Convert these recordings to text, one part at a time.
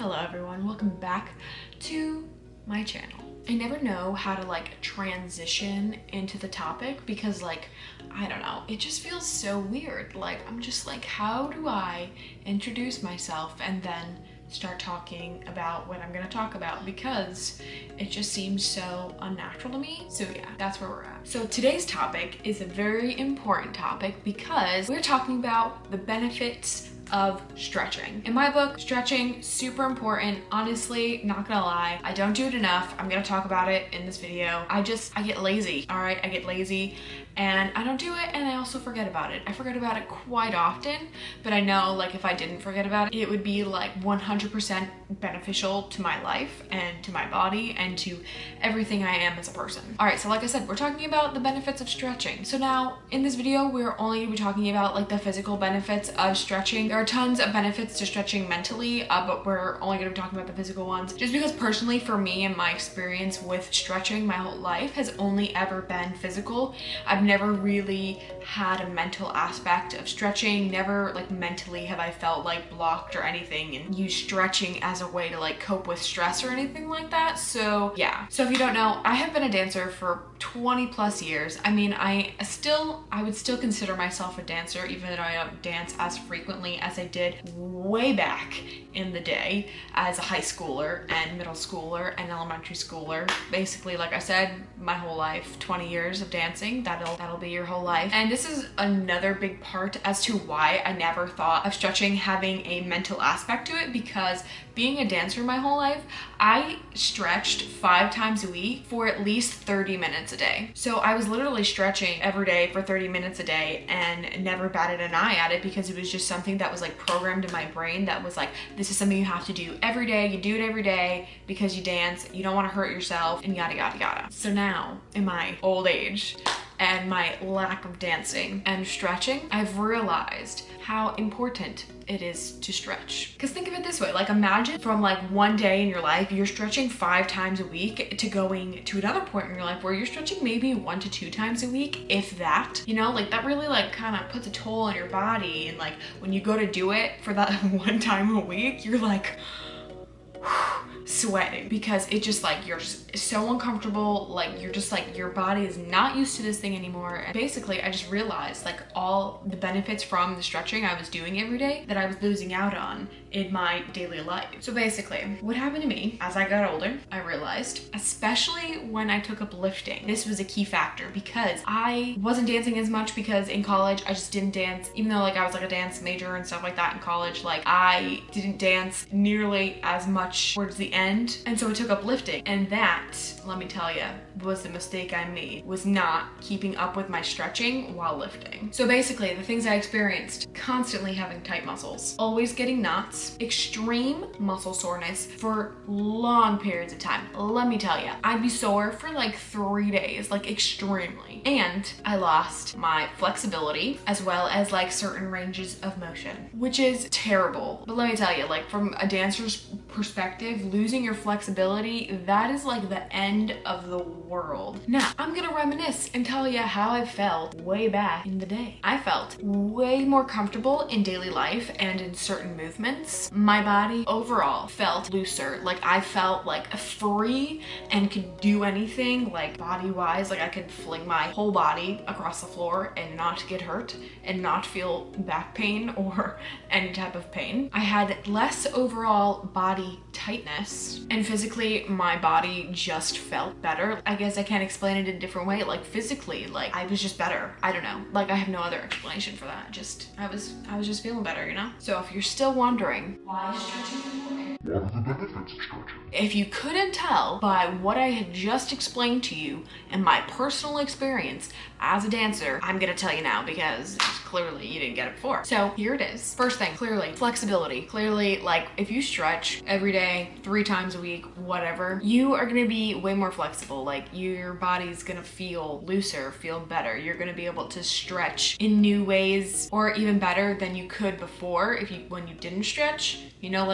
Hello everyone, welcome back to my channel. I never know how to transition into the topic because I don't know, it just feels so weird. I'm just how do I introduce myself and then start talking about what I'm gonna talk about, because it just seems so unnatural to me. So yeah, that's where we're at. So today's topic is a very important topic because we're talking about the benefits of stretching. In my book, stretching, super important. Honestly, not gonna lie, I don't do it enough. I'm gonna talk about it in this video. I get lazy, all right? I get lazy and I don't do it, and I also forget about it. I forget about it quite often, but I know if I didn't forget about it, it would be 100% beneficial to my life and to my body and to everything I am as a person. All right, so like I said, we're talking about the benefits of stretching. So now in this video, we're only gonna be talking about the physical benefits of stretching. There are tons of benefits to stretching mentally, but we're only gonna be talking about the physical ones. Just because personally for me and my experience with stretching my whole life has only ever been physical. I've never really had a mental aspect of stretching. Never mentally have I felt blocked or anything and used stretching as a way to cope with stress or anything like that. So yeah. So if you don't know, I have been a dancer for 20 plus years. I mean, I would still consider myself a dancer, even though I don't dance as frequently as I did way back in the day as a high schooler and middle schooler and elementary schooler. Basically, like I said, my whole life, 20 years of dancing, that'll be your whole life. And this is another big part as to why I never thought of stretching having a mental aspect to it, because being a dancer my whole life, I stretched 5 times a week for at least 30 minutes a day. So I was literally stretching every day for 30 minutes a day and never batted an eye at it, because it was just something that was programmed in my brain that was this is something you have to do every day. You do it every day because you dance, you don't want to hurt yourself, and yada yada yada. So now in my old age and my lack of dancing and stretching, I've realized how important it is to stretch. Because think of it this way, imagine from one day in your life, you're stretching 5 times a week, to going to another point in your life where you're stretching maybe 1 to 2 times a week, if that, that really kind of puts a toll on your body. And when you go to do it for that 1 time a week, you're sweating, because it just you're so uncomfortable, you're just your body is not used to this thing anymore. And basically I just realized all the benefits from the stretching I was doing every day that I was losing out on in my daily life. So basically what happened to me as I got older, I realized, especially when I took up lifting, this was a key factor, because I wasn't dancing as much, because in college I just didn't dance. Even though I was a dance major and stuff like that in college, I didn't dance nearly as much towards the end. And so I took up lifting, and that, let me tell you, was the mistake I made, was not keeping up with my stretching while lifting. So basically the things I experienced: constantly having tight muscles, always getting knots, extreme muscle soreness for long periods of time. Let me tell you, I'd be sore for 3 days, extremely. And I lost my flexibility as well as certain ranges of motion, which is terrible. But let me tell you, from a dancer's perspective, losing your flexibility, that is the end of the world. Now, I'm gonna reminisce and tell you how I felt way back in the day. I felt way more comfortable in daily life and in certain movements. My body overall felt looser. I felt free and could do anything body-wise. I could fling my whole body across the floor and not get hurt and not feel back pain or any type of pain. I had less overall body tightness, and physically my body just felt better. I guess I can't explain it in a different way. Physically, I was just better. I don't know. I have no other explanation for that. I was just feeling better, you know? So if you're still wondering why is stretching important, what are the benefits of stretching? If you couldn't tell by what I had just explained to you and my personal experience as a dancer, I'm gonna tell you now, because clearly you didn't get it before. So here it is. First thing, clearly, flexibility. Clearly, if you stretch every day, 3 times a week, whatever, you are gonna be way more flexible. Your body's gonna feel looser, feel better. You're gonna be able to stretch in new ways, or even better than you could before when you didn't stretch.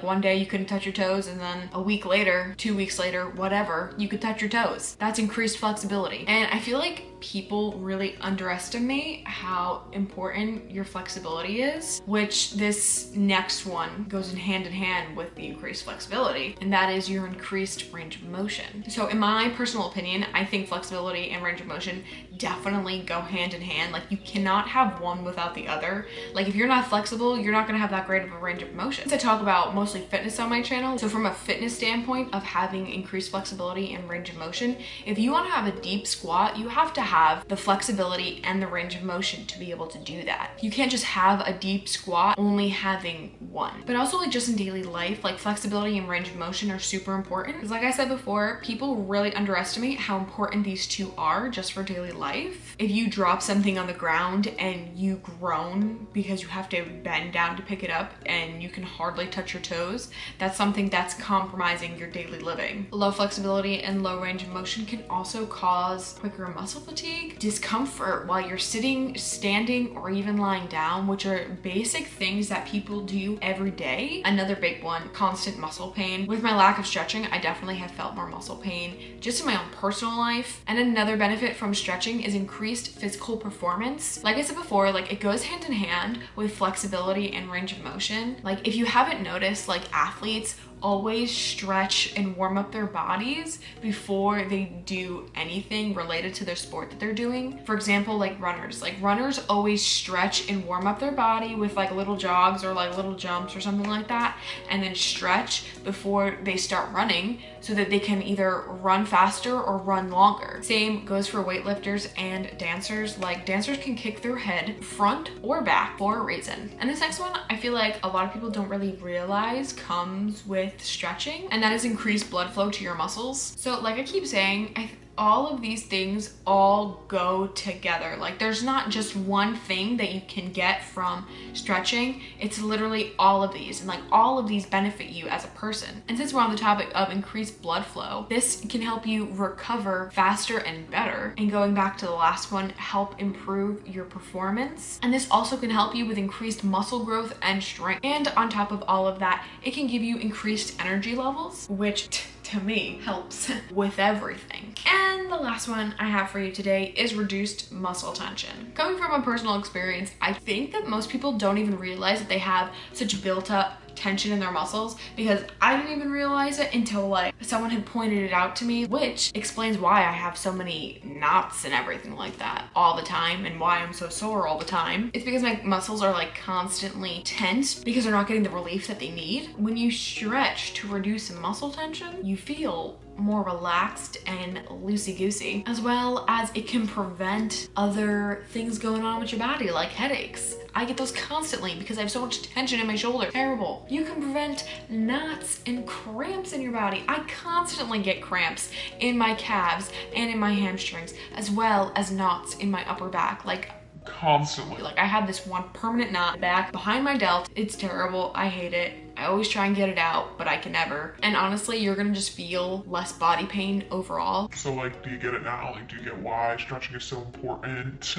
One day you couldn't touch your toes, and then a week later, 2 weeks later, whatever, you could touch your toes. That's increased flexibility. And I feel people really underestimate how important your flexibility is, which this next one goes in hand with the increased flexibility, and that is your increased range of motion. So in my personal opinion, I think flexibility and range of motion definitely go hand in hand. Like, you cannot have one without the other. Like, if you're not flexible, you're not gonna have that great of a range of motion. I talk about mostly fitness on my channel. So from a fitness standpoint of having increased flexibility and range of motion, if you wanna have a deep squat, you have to have the flexibility and the range of motion to be able to do that. You can't just have a deep squat only having one. But also, like, just in daily life, like, flexibility and range of motion are super important. Because like I said before, people really underestimate how important these two are just for daily life. If you drop something on the ground and you groan because you have to bend down to pick it up and you can hardly touch your toes, that's something that's compromising your daily living. Low flexibility and low range of motion can also cause quicker muscle fatigue, discomfort while you're sitting, standing, or even lying down, which are basic things that people do every day. Another big one, constant muscle pain. With my lack of stretching, I definitely have felt more muscle pain just in my own personal life. And another benefit from stretching is increased physical performance. Like I said before, like, it goes hand in hand with flexibility and range of motion. Like, if you haven't noticed, like, athletes always stretch and warm up their bodies before they do anything related to their sport that they're doing. For example, like runners. Like, runners always stretch and warm up their body with like little jogs or like little jumps or something like that, and then stretch before they start running so that they can either run faster or run longer. Same goes for weightlifters and dancers. Like, dancers can kick their head front or back for a reason. And this next one, I feel like a lot of people don't really realize comes with stretching, and that is increased blood flow to your muscles. So like I keep saying, all of these things all go together. Like, there's not just one thing that you can get from stretching. It's literally all of these, and like all of these benefit you as a person. And since we're on the topic of increased blood flow, this can help you recover faster and better. And going back to the last one, help improve your performance. And this also can help you with increased muscle growth and strength. And on top of all of that, it can give you increased energy levels, which to me helps with everything. And the last one I have for you today is reduced muscle tension. Coming from a personal experience, I think that most people don't even realize that they have such built up tension in their muscles, because I didn't even realize it until like someone had pointed it out to me, which explains why I have so many knots and everything like that all the time, and why I'm so sore all the time. It's because my muscles are like constantly tense because they're not getting the relief that they need. When you stretch to reduce muscle tension, you feel more relaxed and loosey-goosey, as well as it can prevent other things going on with your body, like headaches. I get those constantly because I have so much tension in my shoulder. Terrible. You can prevent knots and cramps in your body. I constantly get cramps in my calves and in my hamstrings, as well as knots in my upper back. Like, constantly. Like, I have this one permanent knot back behind my delt. It's terrible. I hate it. I always try and get it out, but I can never. And honestly, you're gonna just feel less body pain overall. So like, do you get it now? Like, do you get why stretching is so important?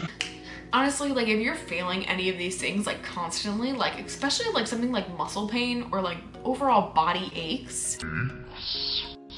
Honestly, like, if you're feeling any of these things like constantly, like especially like something like muscle pain or like overall body aches,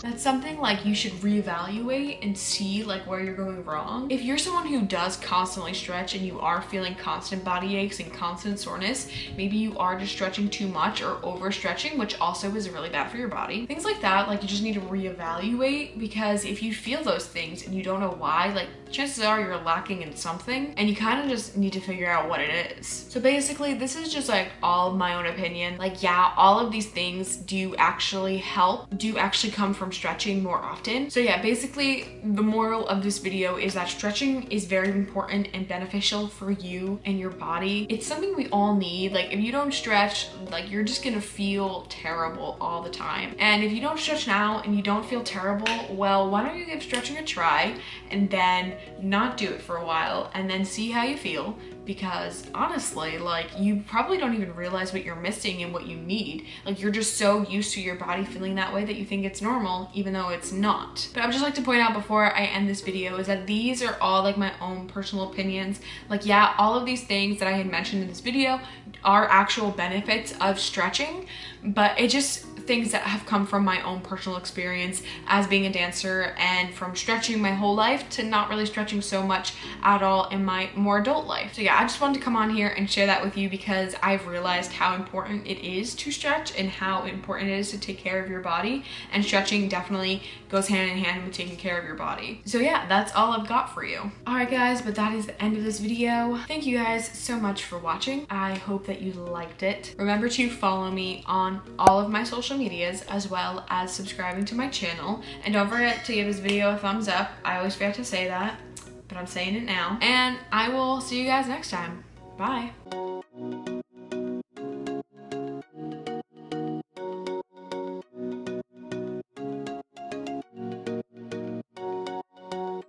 that's something like you should reevaluate and see like where you're going wrong. If you're someone who does constantly stretch and you are feeling constant body aches and constant soreness, maybe you are just stretching too much or overstretching, which also is really bad for your body. Things like that, like, you just need to reevaluate, because if you feel those things and you don't know why, like, chances are you're lacking in something, and you kind of just need to figure out what it is. So basically, this is just like all my own opinion. Like, yeah, all of these things do actually help, do actually come from stretching more often. So yeah, basically the moral of this video is that stretching is very important and beneficial for you and your body. It's something we all need. Like, if you don't stretch, like, you're just gonna feel terrible all the time. And if you don't stretch now and you don't feel terrible, well, why don't you give stretching a try and then not do it for a while and then see how you feel, because honestly, like, you probably don't even realize what you're missing and what you need. Like, you're just so used to your body feeling that way that you think it's normal, even though it's not. But I would just like to point out before I end this video is that these are all like my own personal opinions. Like, yeah, all of these things that I had mentioned in this video are actual benefits of stretching, but it just things that have come from my own personal experience as being a dancer and from stretching my whole life to not really stretching so much at all in my more adult life. So yeah, I just wanted to come on here and share that with you because I've realized how important it is to stretch and how important it is to take care of your body, and stretching definitely goes hand in hand with taking care of your body. So yeah, that's all I've got for you. All right guys, but that is the end of this video. Thank you guys so much for watching. I hope that you liked it. Remember to follow me on all of my social medias, as well as subscribing to my channel, and don't forget to give this video a thumbs up. I always forget to say that, but I'm saying it now, and I will see you guys next time. Bye.